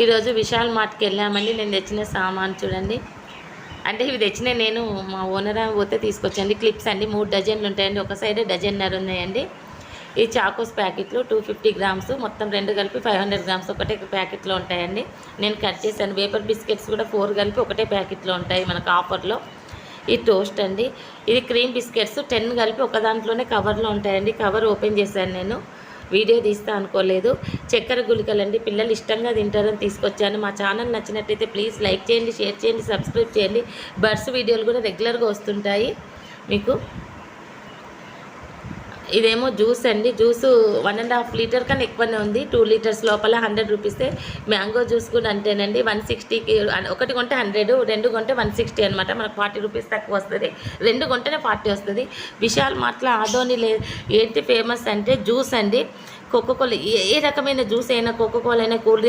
ఈరోజు విశాల్ మార్ట్కి వెళ్ళామండి. నేను తెచ్చిన సామాన్ చూడండి. అంటే ఇవి తెచ్చిన నేను మా ఓనర్ పోతే తీసుకొచ్చండి. క్లిప్స్ అండి 3 డజన్లు ఉంటాయండి. ఒక సైడే డజన్నర ఉన్నాయండి. ఈ చాకోస్ ప్యాకెట్లు 250 గ్రామ్స్, మొత్తం 2 కలిపి 500 గ్రామ్స్ ఒకటే ప్యాకెట్లో ఉంటాయండి. నేను కట్ చేశాను. వేపర్ బిస్కెట్స్ కూడా 4 కలిపి ఒకటే ప్యాకెట్లో ఉంటాయి మనకు ఆఫర్లో. ఈ టోస్ట్ అండి. ఇది క్రీమ్ బిస్కెట్స్ 10 కలిపి ఒక దాంట్లోనే కవర్లో ఉంటాయండి. కవర్ ఓపెన్ చేశాను నేను, వీడియో తీస్తా అనుకోలేదు. చక్కెర గుళికలండి, పిల్లలు ఇష్టంగా తింటారని తీసుకొచ్చాను. మా ఛానల్ నచ్చినట్టయితే ప్లీజ్ లైక్ చేయండి, షేర్ చేయండి, సబ్స్క్రైబ్ చేయండి. బర్డ్స్ వీడియోలు కూడా రెగ్యులర్గా వస్తుంటాయి మీకు. ఇదేమో జ్యూస్ అండి. జ్యూసు 1.5 లీటర్ కన్నా ఎక్కువనే ఉంది. 2 లీటర్స్ లోపల 100 రూపీసే. మ్యాంగో జ్యూస్ కూడా అంతేనండి. 160కి ఒకటి కొంటే 100, 2 కొంటే 160 అనమాట. మనకు 40 రూపీస్ తక్కువ వస్తుంది. 2 కొంటేనే 40 వస్తుంది. విశాల్ మార్ట్లో ఆదోని ఏంటి ఫేమస్ అంటే జ్యూస్ అండి. కోకోకోలా, ఏ రకమైన జ్యూస్ అయినా, కోకోకోలా అయినా, కూల్ డ్రింక్స్